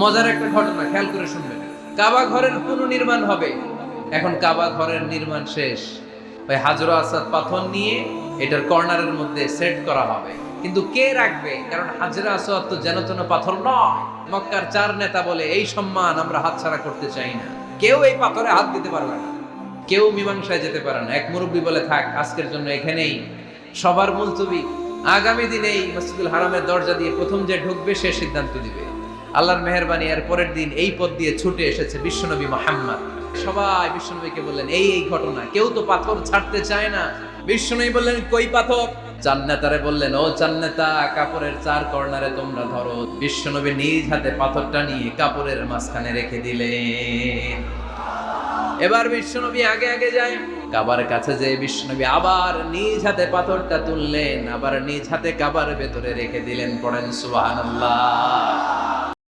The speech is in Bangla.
মজার একটা ঘটনা, খেয়াল করে শুনবেন। কাবা ঘরের পুনর্নির্মাণ হবে। এখন কাবা ঘরের নির্মাণ শেষ, ওই হাজর আসাদ পাথর নিয়ে এটার কর্নারের মধ্যে সেট করা হবে। কিন্তু কে রাখবে? কারণ হাজর আসাদ তো যেন তেন পাথর নয়। মক্কার 4 নেতা বলে এই সম্মান আমরা হাতছাড়া করতে চাই না, কেউ এই পাথরে হাত দিতে পারবে না, কেউ মীমাংসায় যেতে পারে না। এক মুরব্বী বলে, থাক আজকের জন্য এখানেই সবার মুলতবি, আগামী দিনে এই মসজিদুল হারামের দরজা দিয়ে প্রথম যে ঢুকবে সে সিদ্ধান্ত দিবে। আল্লাহর মেহেরবানি, এর পরের দিন এই পথ দিয়ে ছুটে এসেছে বিশ্বনবী মুহাম্মদ। সবাই বিশ্বনবীকে বললেন, এই এই ঘটনা, কেউ তো পাথর ছাড়তে চায় না। বিশ্বনবী বললেন, কই পাথর? জান্নাতারে বললেন, ও জান্নাতা, কাপড়ের 4 কর্নারে তোমরা ধরো। বিশ্বনবী নিজ হাতে পাথরটা নিয়ে কাপড়ের মাঝখানে রেখে দিলেন। এবার বিশ্বনবী আগে আগে যায়, কাবার কাছে যে বিশ্বনবী আবার নিজ হাতে পাথরটা তুললেন, আবার নিজ হাতে কাবার ভেতরে রেখে দিলেন। পড়েন সুবহানাল্লাহ।